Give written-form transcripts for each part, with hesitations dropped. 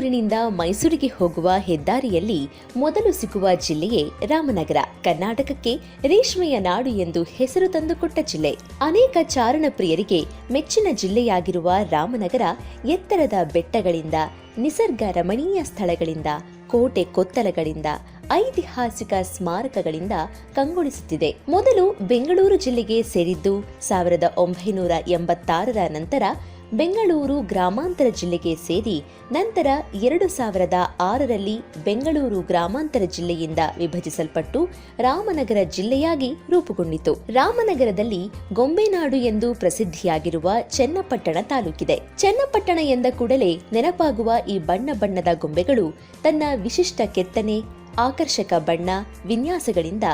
ಬೆಂಗಳೂರಿನಿಂದ ಮೈಸೂರಿಗೆ ಹೋಗುವ ಹೆದ್ದಾರಿಯಲ್ಲಿ ಮೊದಲು ಸಿಗುವ ಜಿಲ್ಲೆಯೇ ರಾಮನಗರ. ಕರ್ನಾಟಕಕ್ಕೆ ರೇಷ್ಮೆಯ ನಾಡು ಎಂದು ಹೆಸರು ತಂದುಕೊಟ್ಟ ಜಿಲ್ಲೆ. ಅನೇಕ ಚಾರಣ ಪ್ರಿಯರಿಗೆ ಮೆಚ್ಚಿನ ಜಿಲ್ಲೆಯಾಗಿರುವ ರಾಮನಗರ ಎತ್ತರದ ಬೆಟ್ಟಗಳಿಂದ, ನಿಸರ್ಗ ರಮಣೀಯ ಸ್ಥಳಗಳಿಂದ, ಕೋಟೆ ಕೊತ್ತಲಗಳಿಂದ, ಐತಿಹಾಸಿಕ ಸ್ಮಾರಕಗಳಿಂದ ಕಂಗೊಳಿಸುತ್ತಿದೆ. ಮೊದಲು ಬೆಂಗಳೂರು ಜಿಲ್ಲೆಗೆ ಸೇರಿದ್ದು 1986ರ ನಂತರ ಬೆಂಗಳೂರು ಗ್ರಾಮಾಂತರ ಜಿಲ್ಲೆಗೆ ಸೇರಿ ನಂತರ 2006ರಲ್ಲಿ ಬೆಂಗಳೂರು ಗ್ರಾಮಾಂತರ ಜಿಲ್ಲೆಯಿಂದ ವಿಭಜಿಸಲ್ಪಟ್ಟು ರಾಮನಗರ ಜಿಲ್ಲೆಯಾಗಿ ರೂಪುಗೊಂಡಿತು. ರಾಮನಗರದಲ್ಲಿ ಗೊಂಬೆನಾಡು ಎಂದು ಪ್ರಸಿದ್ಧಿಯಾಗಿರುವ ಚನ್ನಪಟ್ಟಣ ತಾಲೂಕಿದೆ. ಚನ್ನಪಟ್ಟಣ ಎಂದ ಕೂಡಲೇ ನೆನಪಾಗುವ ಈ ಬಣ್ಣ ಬಣ್ಣದ ಗೊಂಬೆಗಳು ತನ್ನ ವಿಶಿಷ್ಟ ಕೆತ್ತನೆ, ಆಕರ್ಷಕ ಬಣ್ಣ, ವಿನ್ಯಾಸಗಳಿಂದ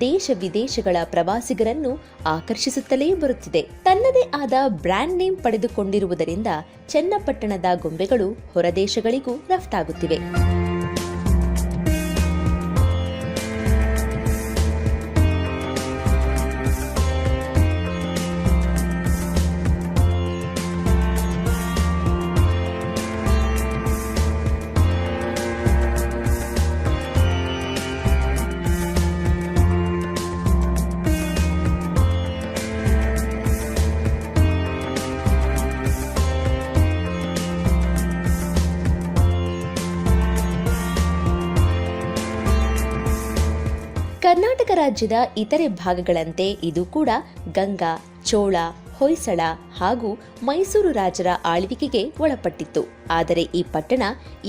ದೇಶ ವಿದೇಶಗಳ ಪ್ರವಾಸಿಗರನ್ನು ಆಕರ್ಷಿಸುತ್ತಲೇ ಬರುತ್ತಿದೆ. ತನ್ನದೇ ಆದ ಬ್ರ್ಯಾಂಡ್ ನೇಮ್ ಪಡೆದುಕೊಂಡಿರುವುದರಿಂದ ಚನ್ನಪಟ್ಟಣದ ಗೊಂಬೆಗಳು ಹೊರದೇಶಗಳಿಗೂ ರಫ್ತಾಗುತ್ತಿವೆ. ಕರ್ನಾಟಕ ರಾಜ್ಯದ ಇತರೆ ಭಾಗಗಳಂತೆ ಇದು ಕೂಡ ಗಂಗಾ, ಚೋಳ, ಹೊಯ್ಸಳ ಹಾಗೂ ಮೈಸೂರು ರಾಜರ ಆಳ್ವಿಕೆಗೆ ಒಳಪಟ್ಟಿತ್ತು. ಆದರೆ ಈ ಪಟ್ಟಣ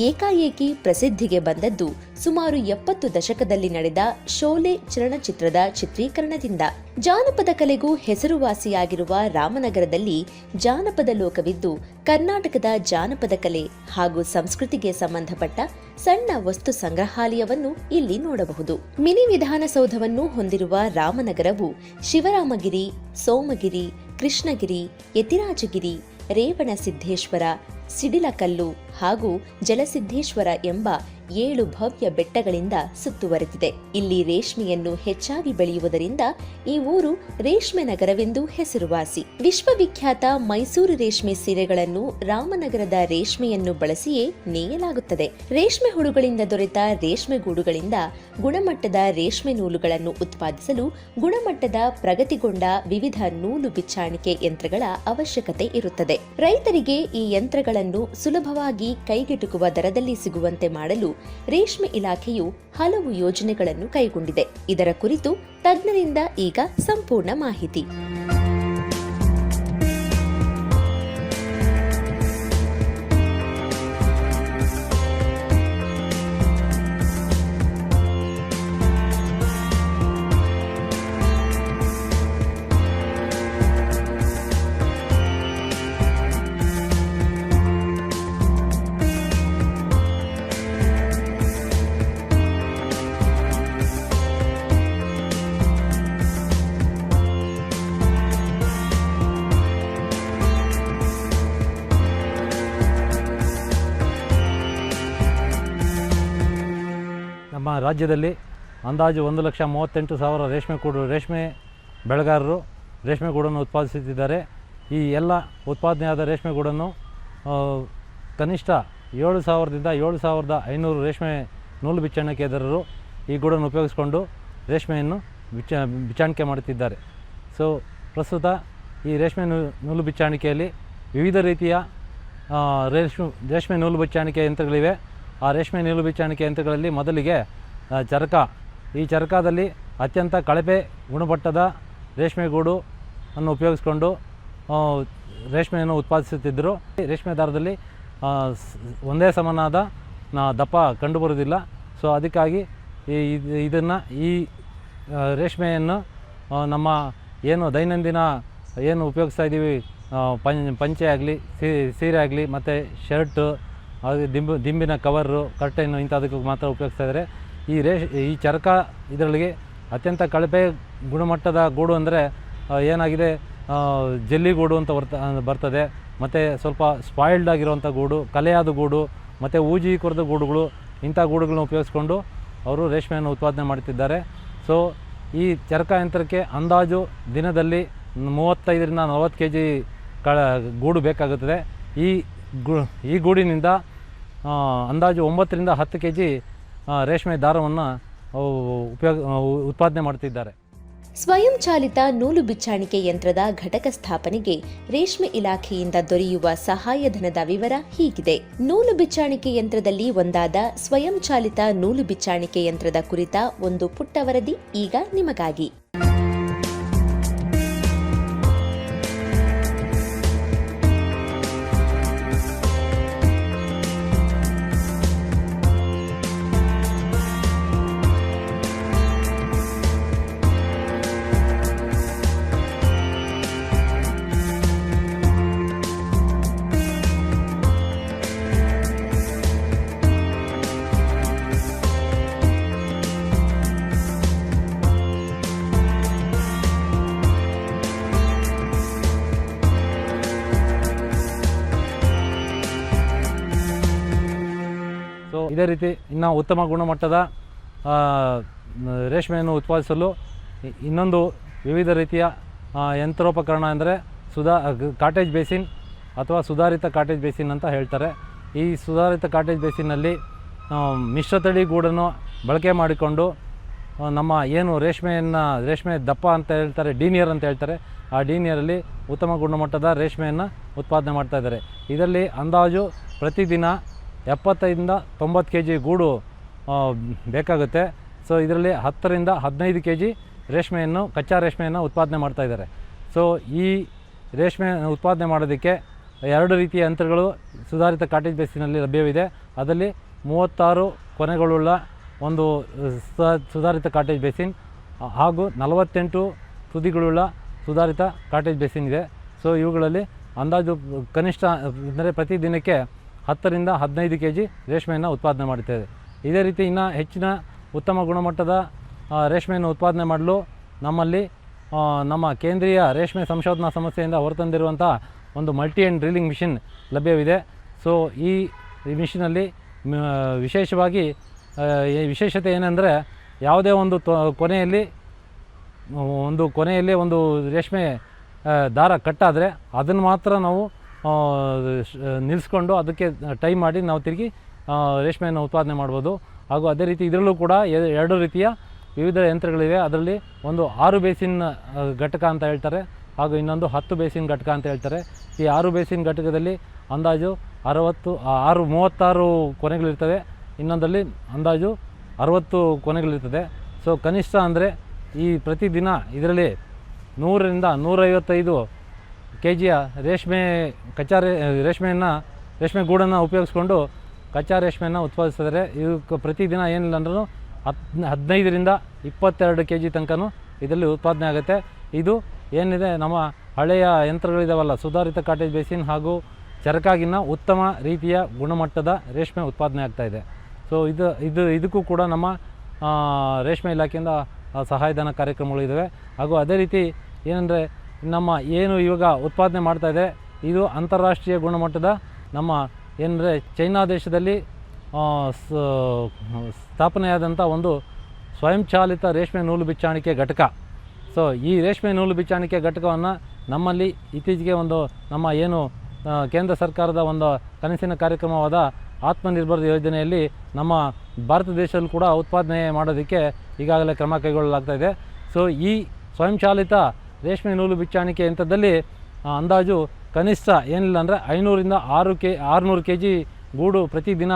ಏಕಾಏಕಿ ಪ್ರಸಿದ್ಧಿಗೆ ಬಂದದ್ದು ಸುಮಾರು 70 ದಶಕದಲ್ಲಿ ನಡೆದ ಶೋಲೆ ಚಲನಚಿತ್ರದ ಚಿತ್ರೀಕರಣದಿಂದ. ಜಾನಪದ ಕಲೆಗೂ ಹೆಸರುವಾಸಿಯಾಗಿರುವ ರಾಮನಗರದಲ್ಲಿ ಜಾನಪದ ಲೋಕವಿದ್ದು, ಕರ್ನಾಟಕದ ಜಾನಪದ ಕಲೆ ಹಾಗೂ ಸಂಸ್ಕೃತಿಗೆ ಸಂಬಂಧಪಟ್ಟ ಸಣ್ಣ ವಸ್ತು ಸಂಗ್ರಹಾಲಯವನ್ನು ಇಲ್ಲಿ ನೋಡಬಹುದು. ಮಿನಿ ವಿಧಾನಸೌಧವನ್ನು ಹೊಂದಿರುವ ರಾಮನಗರವು ಶಿವರಾಮಗಿರಿ, ಸೋಮಗಿರಿ, ಕೃಷ್ಣಗಿರಿ, ಯತಿರಾಜಗಿರಿ, ರೇವಣಸಿದ್ದೇಶ್ವರ, ಸಿಡಿಲಕಲ್ಲು ಹಾಗೂ ಜಲಸಿದ್ದೇಶ್ವರ ಎಂಬ 7 ಭವ್ಯ ಬೆಟ್ಟಗಳಿಂದ ಸುತ್ತುವರೆದಿದೆ. ಇಲ್ಲಿ ರೇಷ್ಮೆಯನ್ನು ಹೆಚ್ಚಾಗಿ ಬೆಳೆಯುವುದರಿಂದ ಈ ಊರು ರೇಷ್ಮೆ ನಗರವೆಂದು ಹೆಸರುವಾಸಿ. ವಿಶ್ವವಿಖ್ಯಾತ ಮೈಸೂರು ರೇಷ್ಮೆ ಸೀರೆಗಳನ್ನು ರಾಮನಗರದ ರೇಷ್ಮೆಯನ್ನು ಬಳಸಿಯೇ ನೇಯಲಾಗುತ್ತದೆ. ರೇಷ್ಮೆ ಹುಳುಗಳಿಂದ ದೊರೆತ ರೇಷ್ಮೆ ಗೂಡುಗಳಿಂದ ಗುಣಮಟ್ಟದ ರೇಷ್ಮೆ ನೂಲುಗಳನ್ನು ಉತ್ಪಾದಿಸಲು ಗುಣಮಟ್ಟದ ಪ್ರಗತಿಗೊಂಡ ವಿವಿಧ ನೂಲು ಬಿಚ್ಚಾಣಿಕೆ ಯಂತ್ರಗಳ ಅವಶ್ಯಕತೆ ಇರುತ್ತದೆ. ರೈತರಿಗೆ ಈ ಯಂತ್ರಗಳನ್ನು ಸುಲಭವಾಗಿ ಕೈಗೆಟುಕುವ ದರದಲ್ಲಿ ಸಿಗುವಂತೆ ಮಾಡಲು ರೇಷ್ಮೆ ಇಲಾಖೆಯು ಹಲವು ಯೋಜನೆಗಳನ್ನು ಕೈಗೊಂಡಿದೆ. ಇದರ ಕುರಿತು ತಜ್ಞರಿಂದ ಈಗ ಸಂಪೂರ್ಣ ಮಾಹಿತಿ. ನಮ್ಮ ರಾಜ್ಯದಲ್ಲಿ ಅಂದಾಜು 1,38,000 ರೇಷ್ಮೆ ಬೆಳೆಗಾರರು ರೇಷ್ಮೆ ಗೂಡನ್ನು ಉತ್ಪಾದಿಸುತ್ತಿದ್ದಾರೆ. ಈ ಎಲ್ಲ ಉತ್ಪಾದನೆಯಾದ ರೇಷ್ಮೆ ಗೂಡನ್ನು ಕನಿಷ್ಠ 7,000ದಿಂದ 7,500 ರೇಷ್ಮೆ ನೂಲು ಬಿಚ್ಚಾಣಿಕೆದಾರರು ಈ ಗೂಡನ್ನು ಉಪಯೋಗಿಸಿಕೊಂಡು ರೇಷ್ಮೆಯನ್ನು ಬಿಚ್ಚಾಣಿಕೆ ಮಾಡುತ್ತಿದ್ದಾರೆ. ಸೊ ಪ್ರಸ್ತುತ ಈ ರೇಷ್ಮೆ ನೂಲು ಬಿಚ್ಚಾಣಿಕೆಯಲ್ಲಿ ವಿವಿಧ ರೀತಿಯ ರೇಷ್ಮೆ ನೂಲು ಬಿಚ್ಚಾಣಿಕೆ ಯಂತ್ರಗಳಿವೆ. ಆ ರೇಷ್ಮೆ ನೂಲು ಬಿಚ್ಚಾಣಿಕೆ ಯಂತ್ರಗಳಲ್ಲಿ ಮೊದಲಿಗೆ ಚರಕ. ಈ ಚರಕದಲ್ಲಿ ಅತ್ಯಂತ ಕಳಪೆ ಗುಣಮಟ್ಟದ ರೇಷ್ಮೆ ಗೂಡು ಅನ್ನು ಉಪಯೋಗಿಸಿಕೊಂಡು ರೇಷ್ಮೆಯನ್ನು ಉತ್ಪಾದಿಸುತ್ತಿದ್ದರು. ರೇಷ್ಮೆ ದಾರದಲ್ಲಿ ಒಂದೇ ಸಮನಾದ ದಪ್ಪ ಕಂಡುಬರುವುದಿಲ್ಲ. ಸೊ ಅದಕ್ಕಾಗಿ ಇದನ್ನು ಈ ರೇಷ್ಮೆಯನ್ನು ನಮ್ಮ ಏನು ದೈನಂದಿನ ಏನು ಉಪಯೋಗಿಸ್ತಾ ಇದ್ದೀವಿ, ಪಂಚೆ ಆಗಲಿ, ಸೀರೆ ಆಗಲಿ, ಮತ್ತು ಶರ್ಟು, ದಿಂಬಿನ ಕವರು, ಕರ್ಟೆನ್ನು ಇಂಥದಕ್ಕೆ ಮಾತ್ರ ಉಪಯೋಗಿಸ್ತಾ ಇದ್ದಾರೆ. ಈ ಚರಕ ಇದರೊಳಗೆ ಅತ್ಯಂತ ಕಳಪೆ ಗುಣಮಟ್ಟದ ಗೂಡು ಅಂದರೆ ಏನಾಗಿದೆ, ಜೆಲ್ಲಿಗೂಡು ಅಂತ ಬರ್ತದೆ. ಮತ್ತು ಸ್ವಲ್ಪ ಸ್ಪಾಯಿಲ್ಡ್ ಆಗಿರುವಂಥ ಗೂಡು, ಕಲೆಯಾದ ಗೂಡು, ಮತ್ತು ಊಜಿ ಕೊರೆದ ಗೂಡುಗಳು, ಇಂಥ ಗೂಡುಗಳನ್ನ ಉಪಯೋಗಿಸ್ಕೊಂಡು ಅವರು ರೇಷ್ಮೆಯನ್ನು ಉತ್ಪಾದನೆ ಮಾಡುತ್ತಿದ್ದಾರೆ. ಸೊ ಈ ಚರಕ ಯಂತ್ರಕ್ಕೆ ಅಂದಾಜು ದಿನದಲ್ಲಿ 35ರಿಂದ 40 kg ಗೂಡು ಬೇಕಾಗುತ್ತದೆ. ಈ ಗೂಡಿನಿಂದ ಅಂದಾಜು 9ರಿಂದ 10 ಕೆ ಜಿ ರೇಷ್ಮೆ ದಾರವನ್ನು ಉತ್ಪಾದನೆ ಮಾಡ್ತಿದ್ದಾರೆ. ಸ್ವಯಂ ಚಾಲಿತ ನೂಲು ಬಿಚ್ಚಾಣಿಕೆ ಯಂತ್ರದ ಘಟಕ ಸ್ಥಾಪನೆಗೆ ರೇಷ್ಮೆ ಇಲಾಖೆಯಿಂದ ದೊರೆಯುವ ಸಹಾಯಧನದ ವಿವರ ಹೀಗಿದೆ. ನೂಲು ಬಿಚ್ಚಾಣಿಕೆ ಯಂತ್ರದಲ್ಲಿ ಒಂದಾದ ಸ್ವಯಂ ಚಾಲಿತ ನೂಲು ಬಿಚ್ಚಾಣಿಕೆ ಯಂತ್ರದ ಕುರಿತ ಒಂದು ಪುಟ್ಟ ವರದಿ ಈಗ ನಿಮಗಾಗಿ. ಇದೇ ರೀತಿ ಇನ್ನು ಉತ್ತಮ ಗುಣಮಟ್ಟದ ರೇಷ್ಮೆಯನ್ನು ಉತ್ಪಾದಿಸಲು ಇನ್ನೊಂದು ವಿವಿಧ ರೀತಿಯ ಯಂತ್ರೋಪಕರಣ ಅಂದರೆ ಕಾಟೇಜ್ ಬೇಸಿನ್ ಅಥವಾ ಸುಧಾರಿತ ಕಾಟೇಜ್ ಬೇಸಿನ್ ಅಂತ ಹೇಳ್ತಾರೆ. ಈ ಸುಧಾರಿತ ಕಾಟೇಜ್ ಬೇಸಿನ್ನಲ್ಲಿ ಮಿಶ್ರತಳಿ ಗೂಡನ್ನು ಬಳಕೆ ಮಾಡಿಕೊಂಡು ನಮ್ಮ ಏನು ರೇಷ್ಮೆ ದಪ್ಪ ಅಂತ ಹೇಳ್ತಾರೆ, ಡೀನಿಯರ್ ಅಂತ ಹೇಳ್ತಾರೆ, ಆ ಡೀನಿಯರಲ್ಲಿ ಉತ್ತಮ ಗುಣಮಟ್ಟದ ರೇಷ್ಮೆಯನ್ನು ಉತ್ಪಾದನೆ ಮಾಡ್ತಾಯಿದ್ದಾರೆ. ಇದರಲ್ಲಿ ಅಂದಾಜು ಪ್ರತಿದಿನ 75ರಿಂದ 90 ಕೆ ಜಿ ಗೂಡು ಬೇಕಾಗುತ್ತೆ. ಸೊ ಇದರಲ್ಲಿ 10ರಿಂದ 15 ಕೆ ಜಿ ಕಚ್ಚಾ ರೇಷ್ಮೆಯನ್ನು ಉತ್ಪಾದನೆ ಮಾಡ್ತಾಯಿದ್ದಾರೆ. ಸೊ ಈ ರೇಷ್ಮೆ ಉತ್ಪಾದನೆ ಮಾಡೋದಕ್ಕೆ 2 ರೀತಿಯ ಯಂತ್ರಗಳು ಸುಧಾರಿತ ಕಾಟೇಜ್ ಬೇಸಿನಲ್ಲಿ ಲಭ್ಯವಿದೆ. ಅದರಲ್ಲಿ 36 ಕೊನೆಗಳುಳ್ಳ ಒಂದು ಸುಧಾರಿತ ಕಾಟೇಜ್ ಬೇಸಿನ್ ಹಾಗೂ 48 ತುದಿಗಳುಳ್ಳ ಸುಧಾರಿತ ಕಾಟೇಜ್ ಬೇಸಿನ್ ಇದೆ. ಸೊ ಇವುಗಳಲ್ಲಿ ಅಂದಾಜು ಕನಿಷ್ಠ ಅಂದರೆ ಪ್ರತಿದಿನಕ್ಕೆ 10ರಿಂದ 15 ಕೆ ಜಿ ರೇಷ್ಮೆಯನ್ನು ಉತ್ಪಾದನೆ ಮಾಡುತ್ತೇವೆ. ಇದೇ ರೀತಿ ಇನ್ನು ಹೆಚ್ಚಿನ ಉತ್ತಮ ಗುಣಮಟ್ಟದ ರೇಷ್ಮೆಯನ್ನು ಉತ್ಪಾದನೆ ಮಾಡಲು ನಮ್ಮಲ್ಲಿ ನಮ್ಮ ಕೇಂದ್ರೀಯ ರೇಷ್ಮೆ ಸಂಶೋಧನಾ ಸಂಸ್ಥೆಯಿಂದ ಹೊರತಂದಿರುವಂಥ ಒಂದು ಮಲ್ಟಿ ಆ್ಯಂಡ್ ಡ್ರಿಲ್ಲಿಂಗ್ ಮಿಷಿನ್ ಲಭ್ಯವಿದೆ. ಸೊ ಈ ಮಿಷಿನಲ್ಲಿ ವಿಶೇಷತೆ ಏನೆಂದರೆ ಯಾವುದೇ ಒಂದು ಕೊನೆಯಲ್ಲಿ ಒಂದು ರೇಷ್ಮೆ ದಾರ ಕಟ್ಟಾದರೆ ಅದನ್ನು ಮಾತ್ರ ನಾವು ನಿಲ್ಲಿಸ್ಕೊಂಡು ಅದಕ್ಕೆ ಟೈಮ್ ಮಾಡಿ ನಾವು ತಿರುಗಿ ರೇಷ್ಮೆಯನ್ನು ಉತ್ಪಾದನೆ ಮಾಡ್ಬೋದು. ಹಾಗೂ ಅದೇ ರೀತಿ ಇದರಲ್ಲೂ ಕೂಡ 2 ರೀತಿಯ ವಿವಿಧ ಯಂತ್ರಗಳಿವೆ. ಅದರಲ್ಲಿ ಒಂದು 6 ಬೇಸಿನ್ ಘಟಕ ಅಂತ ಹೇಳ್ತಾರೆ ಹಾಗೂ ಇನ್ನೊಂದು 10 ಬೇಸಿನ್ ಘಟಕ ಅಂತ ಹೇಳ್ತಾರೆ. ಈ 6 ಬೇಸಿನ್ ಘಟಕದಲ್ಲಿ ಅಂದಾಜು 36 ಕೊನೆಗಳಿರ್ತವೆ, ಇನ್ನೊಂದರಲ್ಲಿ ಅಂದಾಜು 60 ಕೊನೆಗಳಿರ್ತದೆ. ಸೊ ಕನಿಷ್ಠ ಅಂದರೆ ಈ ಪ್ರತಿದಿನ ಇದರಲ್ಲಿ 100ರಿಂದ 155 ಕೆ ಜಿಯ ರೇಷ್ಮೆ ಗೂಡನ್ನು ಉಪಯೋಗಿಸ್ಕೊಂಡು ಕಚ್ಚಾ ರೇಷ್ಮೆಯನ್ನು ಉತ್ಪಾದಿಸಿದರೆ ಇದಕ್ಕೆ ಪ್ರತಿದಿನ ಏನಿಲ್ಲ ಅಂದ್ರೂ 15ರಿಂದ 22 ಕೆ ಜಿ ತನಕನೂ ಇದರಲ್ಲಿ ಉತ್ಪಾದನೆ ಆಗುತ್ತೆ. ಇದು ಏನಿದೆ ನಮ್ಮ ಹಳೆಯ ಯಂತ್ರಗಳಿದಾವಲ್ಲ, ಸುಧಾರಿತ ಕಾಟೇಜ್ ಬೇಸಿನ್ ಹಾಗೂ ಚರಕಾಗಿನ ಉತ್ತಮ ರೀತಿಯ ಗುಣಮಟ್ಟದ ರೇಷ್ಮೆ ಉತ್ಪಾದನೆ ಆಗ್ತಾಯಿದೆ. ಸೊ ಇದಕ್ಕೂ ಕೂಡ ನಮ್ಮ ರೇಷ್ಮೆ ಇಲಾಖೆಯಿಂದ ಸಹಾಯಧನ ಕಾರ್ಯಕ್ರಮಗಳಿದ್ದಾವೆ. ಹಾಗೂ ಅದೇ ರೀತಿ ಏನಂದರೆ ನಮ್ಮ ಏನು ಇವಾಗ ಉತ್ಪಾದನೆ ಮಾಡ್ತಾಯಿದೆ ಇದು ಅಂತಾರಾಷ್ಟ್ರೀಯ ಗುಣಮಟ್ಟದ ನಮ್ಮ ಏನಂದರೆ ಚೈನಾ ದೇಶದಲ್ಲಿ ಸ್ಥಾಪನೆಯಾದಂಥ ಒಂದು ಸ್ವಯಂಚಾಲಿತ ರೇಷ್ಮೆ ನೂಲು ಬಿಚ್ಚಾಣಿಕೆ ಘಟಕ. ಸೊ ಈ ರೇಷ್ಮೆ ನೂಲು ಬಿಚ್ಚಾಣಿಕೆ ಘಟಕವನ್ನು ನಮ್ಮಲ್ಲಿ ಇತ್ತೀಚೆಗೆ ನಮ್ಮ ಏನು ಕೇಂದ್ರ ಸರ್ಕಾರದ ಒಂದು ಕನಸಿನ ಕಾರ್ಯಕ್ರಮವಾದ ಆತ್ಮನಿರ್ಭರ್ ಯೋಜನೆಯಲ್ಲಿ ನಮ್ಮ ಭಾರತ ದೇಶದಲ್ಲಿ ಕೂಡ ಉತ್ಪಾದನೆ ಮಾಡೋದಕ್ಕೆ ಈಗಾಗಲೇ ಕ್ರಮ ಕೈಗೊಳ್ಳಲಾಗ್ತಾಯಿದೆ. ಸೊ ಈ ಸ್ವಯಂಚಾಲಿತ ರೇಷ್ಮೆ ನೂಲು ಬಿಚ್ಚಾಣಿಕೆ ಯಂತ್ರದಲ್ಲಿ ಅಂದಾಜು ಕನಿಷ್ಠ ಏನಿಲ್ಲ ಅಂದರೆ 500ರಿಂದ 600 ಕೆ ಜಿ ಗೂಡು ಪ್ರತಿದಿನ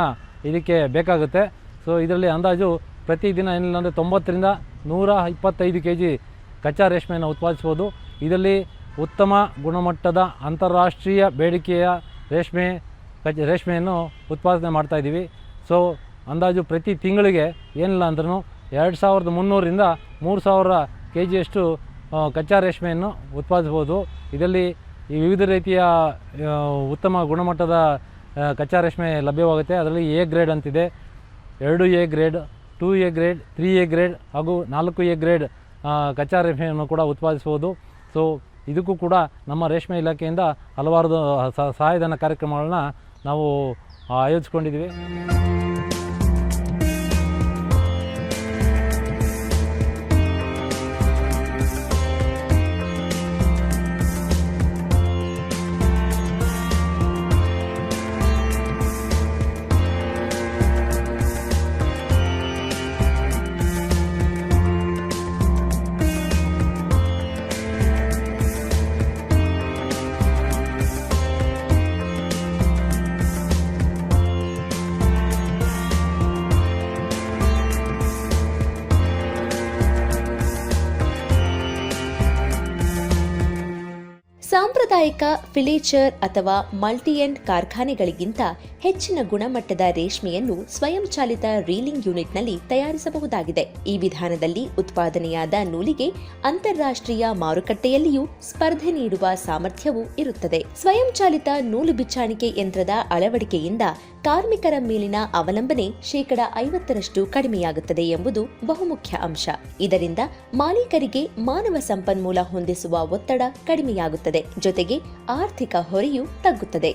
ಇದಕ್ಕೆ ಬೇಕಾಗುತ್ತೆ. ಸೊ ಇದರಲ್ಲಿ ಅಂದಾಜು ಪ್ರತಿದಿನ ಏನಿಲ್ಲ ಅಂದರೆ 90ರಿಂದ 125 ಕೆ ಜಿ ಕಚ್ಚಾ ರೇಷ್ಮೆಯನ್ನು ಉತ್ಪಾದಿಸ್ಬೋದು. ಇದರಲ್ಲಿ ಉತ್ತಮ ಗುಣಮಟ್ಟದ ಅಂತಾರಾಷ್ಟ್ರೀಯ ಬೇಡಿಕೆಯ ರೇಷ್ಮೆಯನ್ನು ಉತ್ಪಾದನೆ ಮಾಡ್ತಾಯಿದ್ದೀವಿ. ಸೊ ಅಂದಾಜು ಪ್ರತಿ ತಿಂಗಳಿಗೆ ಏನಿಲ್ಲ ಅಂದ್ರೂ 2300ರಿಂದ 3000 ಕೆ ಜಿಯಷ್ಟು ಕಚ್ಚಾ ರೇಷ್ಮೆಯನ್ನು ಉತ್ಪಾದಿಸ್ಬೋದು. ಇದರಲ್ಲಿ ಈ ವಿವಿಧ ರೀತಿಯ ಉತ್ತಮ ಗುಣಮಟ್ಟದ ಕಚ್ಚಾ ರೇಷ್ಮೆ ಲಭ್ಯವಾಗುತ್ತೆ. ಅದರಲ್ಲಿ ಎ ಗ್ರೇಡ್ ಅಂತಿದೆ, 2A grade, 2A grade, 3A grade ಹಾಗೂ 4A ಗ್ರೇಡ್ ಕಚ್ಚಾ ರೇಷ್ಮೆಯನ್ನು ಕೂಡ ಉತ್ಪಾದಿಸ್ಬೋದು. ಸೊ ಇದಕ್ಕೂ ಕೂಡ ನಮ್ಮ ರೇಷ್ಮೆ ಇಲಾಖೆಯಿಂದ ಹಲವಾರು ಸಹಾಯಧನ ಕಾರ್ಯಕ್ರಮಗಳನ್ನ ನಾವು ಆಯೋಜಿಸ್ಕೊಂಡಿದ್ದೀವಿ. ಸಾಂಪ್ರದಾಯಿಕ ಫಿಲೇಚರ್ ಅಥವಾ ಮಲ್ಟಿ-ಎಂಡ್ ಕಾರ್ಖಾನೆಗಳಿಗಿಂತ ಹೆಚ್ಚಿನ ಗುಣಮಟ್ಟದ ರೇಷ್ಮೆಯನ್ನು ಸ್ವಯಂಚಾಲಿತ ರೀಲಿಂಗ್ ಯೂನಿಟ್ನಲ್ಲಿ ತಯಾರಿಸಬಹುದಾಗಿದೆ. ಈ ವಿಧಾನದಲ್ಲಿ ಉತ್ಪಾದನೆಯಾದ ನೂಲಿಗೆ ಅಂತಾರಾಷ್ಟ್ರೀಯ ಮಾರುಕಟ್ಟೆಯಲ್ಲಿಯೂ ಸ್ಪರ್ಧೆ ನೀಡುವ ಸಾಮರ್ಥ್ಯವೂ ಇರುತ್ತದೆ. ಸ್ವಯಂಚಾಲಿತ ನೂಲು ಬಿಚ್ಚಾಣಿಕೆ ಯಂತ್ರದ ಅಳವಡಿಕೆಯಿಂದ ಕಾರ್ಮಿಕರ ಮೇಲಿನ ಅವಲಂಬನೆ 50% ಕಡಿಮೆಯಾಗುತ್ತದೆ ಎಂಬುದು ಬಹುಮುಖ್ಯ ಅಂಶ. ಇದರಿಂದ ಮಾಲೀಕರಿಗೆ ಮಾನವ ಸಂಪನ್ಮೂಲ ಹೊಂದಿಸುವ ಒತ್ತಡ ಕಡಿಮೆಯಾಗುತ್ತದೆ, ಜೊತೆಗೆ ಆರ್ಥಿಕ ಹೊರೆಯೂ ತಗ್ಗುತ್ತದೆ.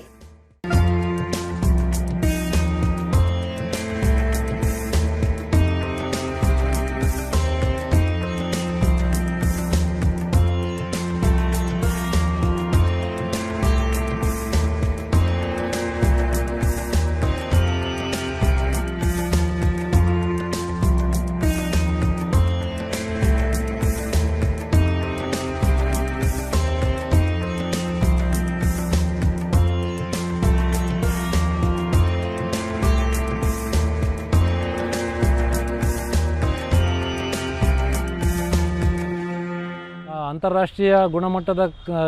ಅಂತಾರಾಷ್ಟ್ರೀಯ ಗುಣಮಟ್ಟದ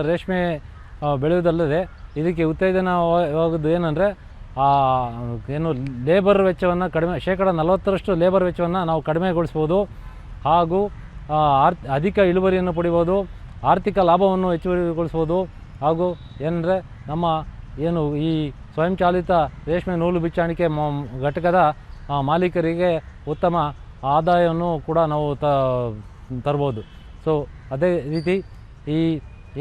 ರೇಷ್ಮೆ ಬೆಳೆಯುವುದಲ್ಲದೆ ಇದಕ್ಕೆ ಉತ್ತೇಜನವಾಗುವುದು ಏನಂದರೆ ಏನು ಲೇಬರ್ ವೆಚ್ಚವನ್ನು ಕಡಿಮೆ 40% ಲೇಬರ್ ವೆಚ್ಚವನ್ನು ನಾವು ಕಡಿಮೆಗೊಳಿಸ್ಬೋದು ಹಾಗೂ ಅಧಿಕ ಇಳುವರಿಯನ್ನು ಪಡಿಬೋದು, ಆರ್ಥಿಕ ಲಾಭವನ್ನು ಹೆಚ್ಚುಗೊಳಿಸ್ಬೋದು ಹಾಗೂ ಏನಂದರೆ ನಮ್ಮ ಏನು ಈ ಸ್ವಯಂಚಾಲಿತ ರೇಷ್ಮೆ ನೂಲು ಬಿಚ್ಚಾಣಿಕೆ ಘಟಕದ ಮಾಲೀಕರಿಗೆ ಉತ್ತಮ ಆದಾಯವನ್ನು ಕೂಡ ನಾವು ತರ್ಬೋದು. ಸೊ ಅದೇ ರೀತಿ ಈ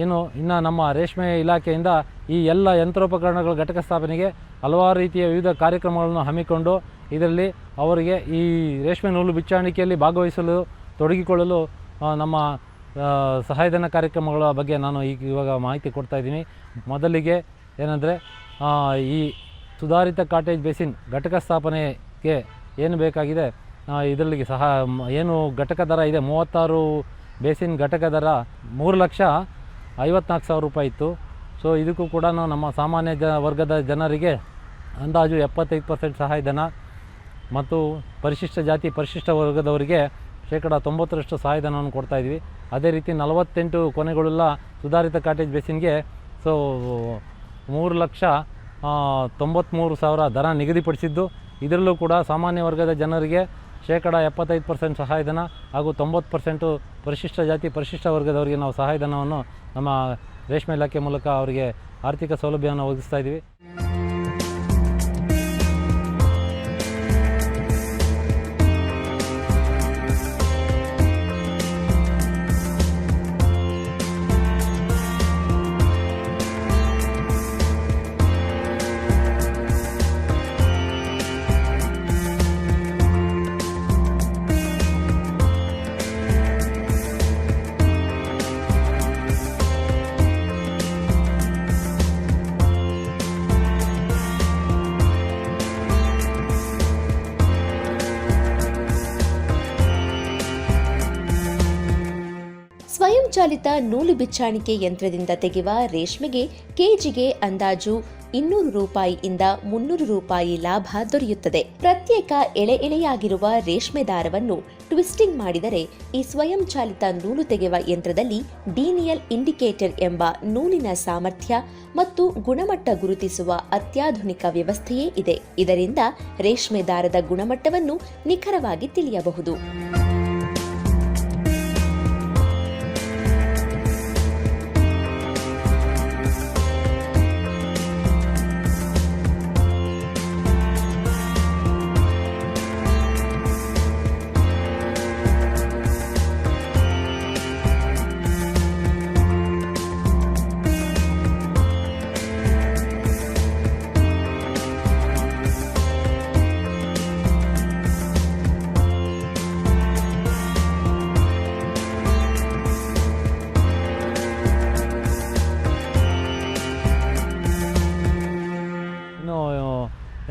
ಏನು ಇನ್ನು ನಮ್ಮ ರೇಷ್ಮೆ ಇಲಾಖೆಯಿಂದ ಈ ಎಲ್ಲ ಯಂತ್ರೋಪಕರಣಗಳ ಘಟಕ ಸ್ಥಾಪನೆಗೆ ಹಲವಾರು ರೀತಿಯ ವಿವಿಧ ಕಾರ್ಯಕ್ರಮಗಳನ್ನು ಹಮ್ಮಿಕೊಂಡು ಇದರಲ್ಲಿ ಅವರಿಗೆ ಈ ರೇಷ್ಮೆ ನೂಲು ಬಿಚ್ಚಾಣಿಕೆಯಲ್ಲಿ ಭಾಗವಹಿಸಲು ತೊಡಗಿಕೊಳ್ಳಲು ನಮ್ಮ ಸಹಾಯಧನ ಕಾರ್ಯಕ್ರಮಗಳ ಬಗ್ಗೆ ನಾನು ಇವಾಗ ಮಾಹಿತಿ ಕೊಡ್ತಾ ಇದ್ದೀನಿ. ಮೊದಲಿಗೆ ಏನಂದರೆ ಈ ಸುಧಾರಿತ ಕಾಟೇಜ್ ಬೇಸಿನ್ ಘಟಕ ಸ್ಥಾಪನೆಗೆ ಏನು ಬೇಕಾಗಿದೆ, ಇದರಲ್ಲಿ ಏನು ಘಟಕ ದರ ಇದೆ 36 ಬೇಸಿನ್ ಘಟಕ ದರ 3,54,000 ರೂಪಾಯಿ ಇತ್ತು. ಸೊ ಇದಕ್ಕೂ ಕೂಡ ನಮ್ಮ ಸಾಮಾನ್ಯ ವರ್ಗದ ಜನರಿಗೆ ಅಂದಾಜು 75% ಸಹಾಯಧನ ಮತ್ತು ಪರಿಶಿಷ್ಟ ಜಾತಿ ಪರಿಶಿಷ್ಟ ವರ್ಗದವರಿಗೆ 90% ಸಹಾಯಧನವನ್ನು ಕೊಡ್ತಾಯಿದ್ವಿ. ಅದೇ ರೀತಿ 48 ಕೊನೆಗಳುಳ್ಳ ಸುಧಾರಿತ ಕಾಟೇಜ್ ಬೇಸಿನ್ಗೆ 3,93,000 ದರ ನಿಗದಿಪಡಿಸಿದ್ದು. ಇದರಲ್ಲೂ ಕೂಡ ಸಾಮಾನ್ಯ ವರ್ಗದ ಜನರಿಗೆ 75% ಸಹಾಯಧನ ಹಾಗೂ 90% ಪರಿಶಿಷ್ಟ ಜಾತಿ ಪರಿಶಿಷ್ಟ ವರ್ಗದವರಿಗೆ ನಾವು ಸಹಾಯಧನವನ್ನು ನಮ್ಮ ರೇಷ್ಮೆ ಇಲಾಖೆ ಮೂಲಕ ಅವರಿಗೆ ಆರ್ಥಿಕ ಸೌಲಭ್ಯವನ್ನು ಒದಗಿಸ್ತಾ ಇದ್ದೀವಿ. ಸ್ವಯಂಚಾಲಿತ ನೂಲು ಬಿಚ್ಚಾಣಿಕೆ ಯಂತ್ರದಿಂದ ತೆಗೆಯುವ ರೇಷ್ಮೆಗೆ ಕೆಜಿಗೆ ಅಂದಾಜು 200 ರೂಪಾಯಿಯಿಂದ 300 ರೂಪಾಯಿ ಲಾಭ ದೊರೆಯುತ್ತದೆ. ಪ್ರತ್ಯೇಕ ಎಳೆಯಾಗಿರುವ ರೇಷ್ಮೆ ದಾರವನ್ನು ಟ್ವಿಸ್ಟಿಂಗ್ ಮಾಡಿದರೆ ಈ ಸ್ವಯಂಚಾಲಿತ ನೂಲು ತೆಗೆಯುವ ಯಂತ್ರದಲ್ಲಿ ಡೀನಿಯಲ್ ಇಂಡಿಕೇಟರ್ ಎಂಬ ನೂಲಿನ ಸಾಮರ್ಥ್ಯ ಮತ್ತು ಗುಣಮಟ್ಟ ಗುರುತಿಸುವ ಅತ್ಯಾಧುನಿಕ ವ್ಯವಸ್ಥೆಯೇ ಇದೆ. ಇದರಿಂದ ರೇಷ್ಮೆ ದಾರದ ಗುಣಮಟ್ಟವನ್ನು ನಿಖರವಾಗಿ ತಿಳಿಯಬಹುದು.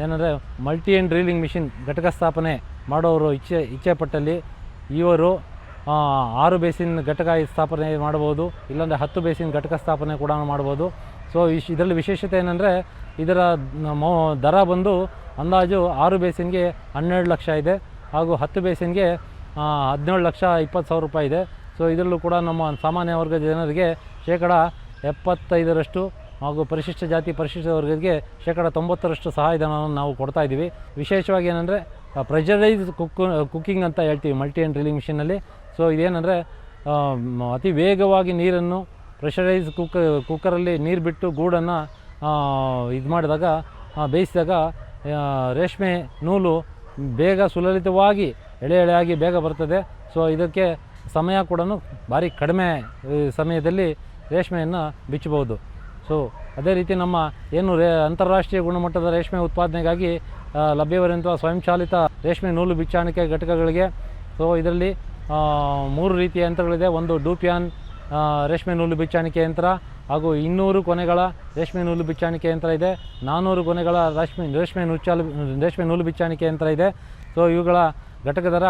ಏನಂದರೆ ಮಲ್ಟಿ-ಎಂಡ್ ರೀಲಿಂಗ್ ಮಿಷಿನ್ ಘಟಕ ಸ್ಥಾಪನೆ ಮಾಡೋರು ಇಚ್ಛೆ ಪಟ್ಟಲ್ಲಿ ಇವರು 6 ಬೇಸಿನ್ ಘಟಕ ಸ್ಥಾಪನೆ ಮಾಡ್ಬೋದು, ಇಲ್ಲಾಂದರೆ 10 ಬೇಸಿನ್ ಘಟಕ ಸ್ಥಾಪನೆ ಕೂಡ ಮಾಡ್ಬೋದು. ಸೊ ಇದರಲ್ಲಿ ವಿಶೇಷತೆ ಏನಂದರೆ ಇದರ ದರ ಬಂದು ಅಂದಾಜು 6 ಬೇಸಿನ್ಗೆ 12 ಲಕ್ಷ ಇದೆ ಹಾಗೂ 10 ಬೇಸಿನ್ಗೆ 17,20,000 ರೂಪಾಯಿ ಇದೆ. ಸೊ ಇದರಲ್ಲೂ ಕೂಡ ನಮ್ಮ ಸಾಮಾನ್ಯ ವರ್ಗದ ಜನರಿಗೆ 75% ಹಾಗೂ ಪರಿಶಿಷ್ಟ ಜಾತಿ ಪರಿಶಿಷ್ಟ ವರ್ಗಕ್ಕೆ ಶೇಕಡ 90% ಸಹಾಯಧನವನ್ನು ನಾವು ಕೊಡ್ತಾ ಇದ್ದೀವಿ. ವಿಶೇಷವಾಗಿ ಏನಂದರೆ ಪ್ರೆಷರೈಸ್ ಕುಕ್ಕಿಂಗ್ ಅಂತ ಹೇಳ್ತೀವಿ ಮಲ್ಟಿ ಆ್ಯಂಡ್ ಡ್ರಿಲ್ಲಿಂಗ್ ಮಿಷಿನಲ್ಲಿ. ಸೊ ಇದೇನೆಂದರೆ ಅತಿ ವೇಗವಾಗಿ ನೀರನ್ನು ಪ್ರೆಷರೈಸ್ ಕುಕ್ಕರಲ್ಲಿ ನೀರು ಬಿಟ್ಟು ಗೂಡನ್ನು ಇದು ಮಾಡಿದಾಗ ಬೇಯಿಸಿದಾಗ ರೇಷ್ಮೆ ನೂಲು ಬೇಗ ಸುಲಲಿತವಾಗಿ ಎಳೆಯಾಗಿ ಬೇಗ ಬರ್ತದೆ. ಸೊ ಇದಕ್ಕೆ ಸಮಯ ಕೂಡ ಭಾರಿ ಕಡಿಮೆ ಸಮಯದಲ್ಲಿ ರೇಷ್ಮೆಯನ್ನು ಬಿಚ್ಚಬಹುದು. ಸೊ ಅದೇ ರೀತಿ ನಮ್ಮ ಏನು ಅಂತಾರಾಷ್ಟ್ರೀಯ ಗುಣಮಟ್ಟದ ರೇಷ್ಮೆ ಉತ್ಪಾದನೆಗಾಗಿ ಲಭ್ಯವಿರುವಂಥ ಸ್ವಯಂಚಾಲಿತ ರೇಷ್ಮೆ ನೂಲು ಬಿಚ್ಚಾಣಿಕೆ ಘಟಕಗಳಿಗೆ ಸೊ ಇದರಲ್ಲಿ 3 ರೀತಿಯ ಯಂತ್ರಗಳಿದೆ. ಒಂದು ಡೂಪ್ಯಾನ್ ರೇಷ್ಮೆ ನೂಲು ಬಿಚ್ಚಾಣಿಕೆ ಯಂತ್ರ ಹಾಗೂ 200 ಕೊನೆಗಳ ರೇಷ್ಮೆ ನೂಲು ಬಿಚ್ಚಾಣಿಕೆ ಯಂತ್ರ ಇದೆ. 400 ಕೊನೆಗಳ ರೇಷ್ಮೆ ನೂಲು ಬಿಚ್ಚಾಣಿಕೆ ಯಂತ್ರ ಇದೆ. ಸೊ ಇವುಗಳ ಘಟಕ ದರ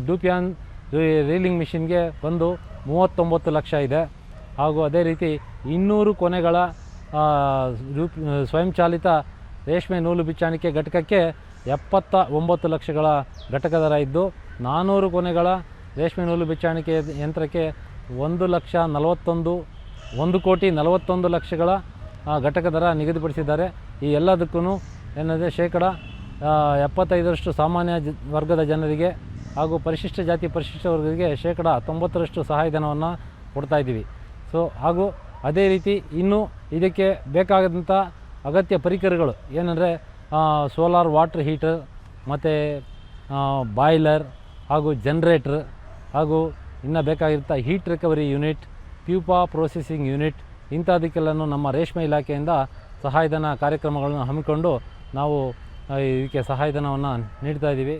ಡೂಪ್ಯಾನ್ ರೀಲಿಂಗ್ ಮಿಷಿನ್ಗೆ ಬಂದು 39 ಲಕ್ಷ ಇದೆ. ಹಾಗೂ ಅದೇ ರೀತಿ 200 ಕೊನೆಗಳ ಸ್ವಯಂಚಾಲಿತ ರೇಷ್ಮೆ ನೂಲು ಬಿಚ್ಚಾಣಿಕೆ ಘಟಕಕ್ಕೆ 79 ಲಕ್ಷಗಳ ಘಟಕ ದರ ಇದ್ದು, 400 ಕೊನೆಗಳ ರೇಷ್ಮೆ ನೂಲು ಬಿಚ್ಚಾಣಿಕೆ ಯಂತ್ರಕ್ಕೆ 1 ಕೋಟಿ 41 ಲಕ್ಷಗಳ ಘಟಕ ದರ ನಿಗದಿಪಡಿಸಿದ್ದಾರೆ. ಈ ಎಲ್ಲದಕ್ಕೂ ಏನಂದರೆ ಶೇಕಡ 75% ಸಾಮಾನ್ಯ ವರ್ಗದ ಜನರಿಗೆ ಹಾಗೂ ಪರಿಶಿಷ್ಟ ಜಾತಿ ಪರಿಶಿಷ್ಟ ವರ್ಗರಿಗೆ ಶೇಕಡ 90% ಸಹಾಯಧನವನ್ನು ಕೊಡ್ತಾಯಿದ್ದೀವಿ. ಸೊ ಹಾಗೂ ಅದೇ ರೀತಿ ಇನ್ನು ಇದಕ್ಕೆ ಬೇಕಾದಂಥ ಅಗತ್ಯ ಪರಿಕರಗಳು ಏನಂದರೆ ಸೋಲಾರ್ ವಾಟರ್ ಹೀಟರ್ ಮತ್ತು ಬಾಯ್ಲರ್ ಹಾಗೂ ಜನ್ರೇಟ್ರ್ ಹಾಗೂ ಇನ್ನು ಬೇಕಾಗಿರ್ತ heat recovery unit, pupa processing unit ಇಂಥದಕ್ಕೆಲ್ಲನೂ ನಮ್ಮ ರೇಷ್ಮೆ ಇಲಾಖೆಯಿಂದ ಸಹಾಯಧನ ಕಾರ್ಯಕ್ರಮಗಳನ್ನು ಹಮ್ಮಿಕೊಂಡು ನಾವು ಇದಕ್ಕೆ ಸಹಾಯಧನವನ್ನು ನೀಡ್ತಾ ಇದ್ದೀವಿ.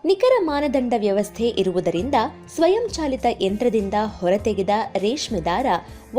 ನಿಖರ ಮಾನದಂಡ ವ್ಯವಸ್ಥೆ ಇರುವುದರಿಂದ ಸ್ವಯಂಚಾಲಿತ ಯಂತ್ರದಿಂದ ಹೊರತೆಗೆದ ರೇಷ್ಮೆ ದಾರ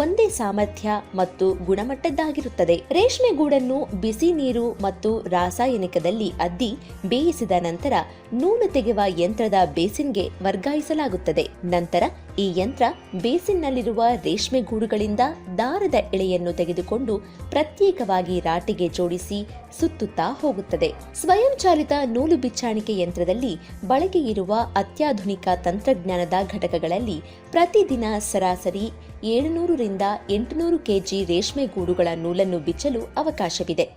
ಒಂದೇ ಸಾಮರ್ಥ್ಯ ಮತ್ತು ಗುಣಮಟ್ಟದ್ದಾಗಿರುತ್ತದೆ. ರೇಷ್ಮೆ ಗೂಡನ್ನು ಬಿಸಿ ನೀರು ಮತ್ತು ರಾಸಾಯನಿಕದಲ್ಲಿ ಅದ್ದಿ ಬೇಯಿಸಿದ ನಂತರ ನೂಲು ತೆಗೆಯುವ ಯಂತ್ರದ ಬೇಸಿನ್ಗೆ ವರ್ಗಾಯಿಸಲಾಗುತ್ತದೆ. ನಂತರ ಈ ಯಂತ್ರ ಬೇಸಿನ್ನಲ್ಲಿರುವ ರೇಷ್ಮೆ ಗೂಡುಗಳಿಂದ ದಾರದ ಎಳೆಯನ್ನು ತೆಗೆದುಕೊಂಡು ಪ್ರತ್ಯೇಕವಾಗಿ ರಾಟೆಗೆ ಜೋಡಿಸಿ ಸುತ್ತುತ್ತಾ ಹೋಗುತ್ತದೆ. ಸ್ವಯಂಚಾಲಿತ ನೂಲು ಬಿಚ್ಚಾಣಿಕೆ ಯಂತ್ರದಲ್ಲಿ ಬಳಕೆಯಿರುವ ಅತ್ಯಾಧುನಿಕ ತಂತ್ರಜ್ಞಾನದ ಘಟಕಗಳಲ್ಲಿ ಪ್ರತಿದಿನ ಸರಾಸರಿ 700 ರಿಂದ 800 ಕೆಜಿ ರೇಷ್ಮೆ ಗೂಡುಗಳ ನೂಲನ್ನು ಬಿಚ್ಚಲು ಅವಕಾಶವಿದೆ.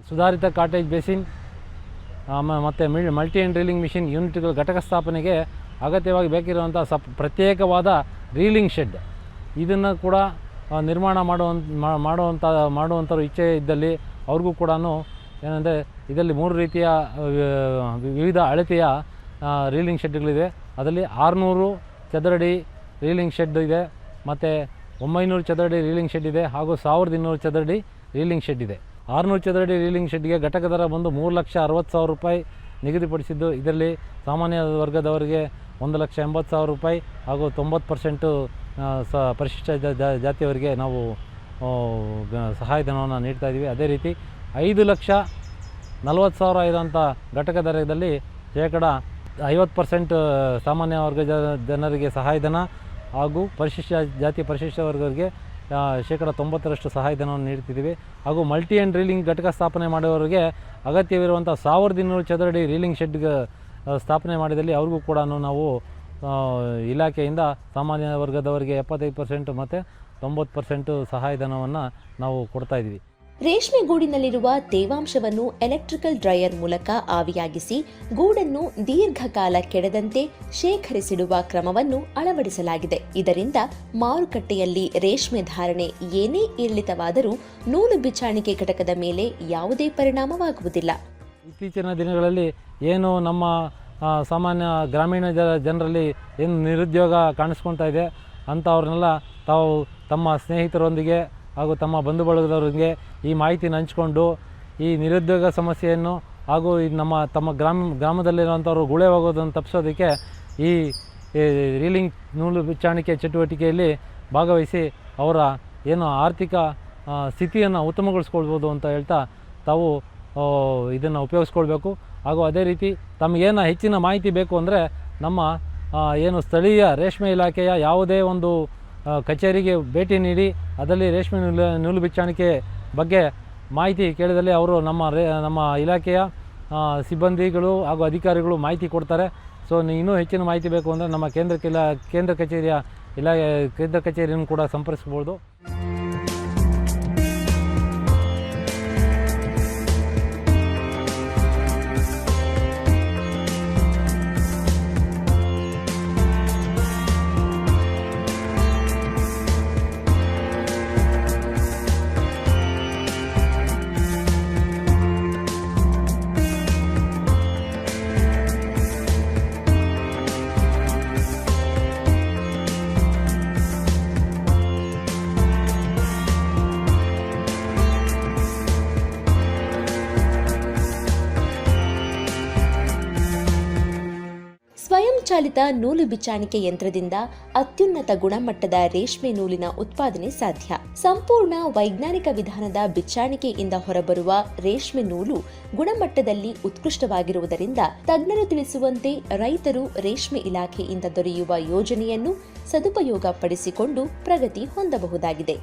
ಸುಧಾರಿತ ಕಾಟೇಜ್ ಬೇಸಿನ್ ಮತ್ತು ಮಲ್ಟಿ ಆ್ಯಂಡ್ ಡ್ರಿಲ್ಲಿಂಗ್ ಮಿಷಿನ್ ಯೂನಿಟ್ಗಳ ಘಟಕ ಸ್ಥಾಪನೆಗೆ ಅಗತ್ಯವಾಗಿ ಬೇಕಿರುವಂಥ ಪ್ರತ್ಯೇಕವಾದ ರೀಲಿಂಗ್ ಶೆಡ್ ಇದನ್ನು ಕೂಡ ನಿರ್ಮಾಣ ಮಾಡುವಂಥವ್ರು ಇಚ್ಛೆ ಇದ್ದಲ್ಲಿ ಅವ್ರಿಗೂ ಕೂಡ ಏನಂದರೆ ಇದರಲ್ಲಿ 3 ರೀತಿಯ ವಿವಿಧ ಅಳತೆಯ ರೀಲಿಂಗ್ ಶೆಡ್ಗಳಿವೆ. ಅದರಲ್ಲಿ 600 ಚದರಡಿ ರೀಲಿಂಗ್ ಶೆಡ್ ಇದೆ, ಮತ್ತು 900 ಚದರಡಿ ರೀಲಿಂಗ್ ಶೆಡ್ ಇದೆ, ಹಾಗೂ 1200 ಚದರಡಿ ರೀಲಿಂಗ್ ಶೆಡ್ ಇದೆ. 600 ಚದರಡಿ ರೀಲಿಂಗ್ ಶೆಡ್ಗೆ ಘಟಕ ದರ ಬಂದು 3,60,000 ರೂಪಾಯಿ ನಿಗದಿಪಡಿಸಿದ್ದು, ಇದರಲ್ಲಿ ಸಾಮಾನ್ಯ ವರ್ಗದವರಿಗೆ 1,80,000 ರೂಪಾಯಿ ಹಾಗೂ 90% ಪರಿಶಿಷ್ಟ ಜಾತಿಯವರಿಗೆ ನಾವು ಸಹಾಯಧನವನ್ನು ನೀಡ್ತಾ ಇದ್ದೀವಿ. ಅದೇ ರೀತಿ 5,40,000 ಇರೋಂಥ ಘಟಕ ದರದಲ್ಲಿ ಶೇಕಡ 50% ಸಾಮಾನ್ಯ ವರ್ಗ ಜನರಿಗೆ ಸಹಾಯಧನ ಹಾಗೂ ಪರಿಶಿಷ್ಟ ಜಾತಿ ಪರಿಶಿಷ್ಟ ವರ್ಗರಿಗೆ ಶೇಕಡ 90% ಸಹಾಯಧನವನ್ನು ನೀಡ್ತಿದ್ದೀವಿ. ಹಾಗೂ ಮಲ್ಟಿ ಆ್ಯಂಡ್ ಡ್ರಿಲ್ಲಿಂಗ್ ಘಟಕ ಸ್ಥಾಪನೆ ಮಾಡುವವರಿಗೆ ಅಗತ್ಯವಿರುವಂಥ 1200 ಚದರಡಿ ರೀಲಿಂಗ್ ಶೆಡ್ ಸ್ಥಾಪನೆ ಮಾಡಿದಲ್ಲಿ ಅವ್ರಿಗೂ ಕೂಡ ನಾವು ಇಲಾಖೆಯಿಂದ ಸಾಮಾನ್ಯ ವರ್ಗದವರಿಗೆ 75% ಮತ್ತು 90% ಸಹಾಯಧನವನ್ನು ನಾವು ಕೊಡ್ತಾಯಿದ್ವಿ. ರೇಷ್ಮೆ ಗೂಡಿನಲ್ಲಿರುವ ತೇವಾಂಶವನ್ನು ಎಲೆಕ್ಟ್ರಿಕಲ್ ಡ್ರೈಯರ್ ಮೂಲಕ ಆವಿಯಾಗಿಸಿ ಗೂಡನ್ನು ದೀರ್ಘಕಾಲ ಕೆಡದಂತೆ ಶೇಖರಿಸಿಡುವ ಕ್ರಮವನ್ನು ಅಳವಡಿಸಲಾಗಿದೆ. ಇದರಿಂದ ಮಾರುಕಟ್ಟೆಯಲ್ಲಿ ರೇಷ್ಮೆ ಧಾರಣೆ ಏನೇ ಇಳಿತವಾದರೂ ನೂಲು ಬಿಚ್ಚಾಣಿಕೆ ಘಟಕದ ಮೇಲೆ ಯಾವುದೇ ಪರಿಣಾಮವಾಗುವುದಿಲ್ಲ. ಇತ್ತೀಚಿನ ದಿನಗಳಲ್ಲಿ ಏನು ನಮ್ಮ ಸಾಮಾನ್ಯ ಗ್ರಾಮೀಣ ಜನರಲ್ಲಿ ಏನು ನಿರುದ್ಯೋಗ ಕಾಣಿಸ್ಕೊಳ್ತಾ ಇದೆ ಅಂಥವ್ರನ್ನೆಲ್ಲ ತಾವು ತಮ್ಮ ಸ್ನೇಹಿತರೊಂದಿಗೆ ಹಾಗೂ ತಮ್ಮ ಬಂಧು ಬಳಗದವರಿಗೆ ಈ ಮಾಹಿತಿನ ಹಂಚ್ಕೊಂಡು ಈ ನಿರುದ್ಯೋಗ ಸಮಸ್ಯೆಯನ್ನು ಹಾಗೂ ತಮ್ಮ ಗ್ರಾಮದಲ್ಲಿರುವಂಥವ್ರು ಗುಳೆ ಹೋಗೋದನ್ನು ತಪ್ಪಿಸೋದಕ್ಕೆ ಈ ರೀಲಿಂಗ್ ನೂಲು ಬಿಚ್ಚಾಣಿಕೆ ಚಟುವಟಿಕೆಯಲ್ಲಿ ಭಾಗವಹಿಸಿ ಅವರ ಏನು ಆರ್ಥಿಕ ಸ್ಥಿತಿಯನ್ನು ಉತ್ತಮಗೊಳಿಸ್ಕೊಳ್ಬೋದು ಅಂತ ಹೇಳ್ತಾ ತಾವು ಇದನ್ನು ಉಪಯೋಗಿಸ್ಕೊಳ್ಬೇಕು. ಹಾಗೂ ಅದೇ ರೀತಿ ತಮಗೇನು ಹೆಚ್ಚಿನ ಮಾಹಿತಿ ಬೇಕು ಅಂದರೆ ನಮ್ಮ ಏನು ಸ್ಥಳೀಯ ರೇಷ್ಮೆ ಇಲಾಖೆಯ ಯಾವುದೇ ಒಂದು ಕಚೇರಿಗೆ ಭೇಟಿ ನೀಡಿ ಅದರಲ್ಲಿ ರೇಷ್ಮೆ ನೂಲು ಬಿಚ್ಚಾಣಿಕೆ ಬಗ್ಗೆ ಮಾಹಿತಿ ಕೇಳಿದಲ್ಲಿ ಅವರು ನಮ್ಮ ಇಲಾಖೆಯ ಸಿಬ್ಬಂದಿಗಳು ಹಾಗೂ ಅಧಿಕಾರಿಗಳು ಮಾಹಿತಿ ಕೊಡ್ತಾರೆ. ಸೊ ಇನ್ನೂ ಹೆಚ್ಚಿನ ಮಾಹಿತಿ ಬೇಕು ಅಂದರೆ ನಮ್ಮ ಕೇಂದ್ರ ಕಚೇರಿಯನ್ನು ಕೂಡ ಸಂಪರ್ಕಿಸ್ಬೋದು. ಸ್ವಯಂಚಾಲಿತ ನೂಲು ಬಿಚ್ಚಾಣಿಕೆ ಯಂತ್ರದಿಂದ ಅತ್ಯುನ್ನತ ಗುಣಮಟ್ಟದ ರೇಷ್ಮೆ ನೂಲಿನ ಉತ್ಪಾದನೆ ಸಾಧ್ಯ. ಸಂಪೂರ್ಣ ವೈಜ್ಞಾನಿಕ ವಿಧಾನದ ಬಿಚ್ಚಾಣಿಕೆಯಿಂದ ಹೊರಬರುವ ರೇಷ್ಮೆ ನೂಲು ಗುಣಮಟ್ಟದಲ್ಲಿ ಉತ್ಕೃಷ್ಟವಾಗಿರುವುದರಿಂದ ತಜ್ಞರು ತಿಳಿಸುವಂತೆ ರೈತರು ರೇಷ್ಮೆ ಇಲಾಖೆಯಿಂದ ದೊರೆಯುವ ಯೋಜನೆಯನ್ನು ಸದುಪಯೋಗ ಪಡಿಸಿಕೊಂಡು ಪ್ರಗತಿ ಹೊಂದಬಹುದಾಗಿದೆ.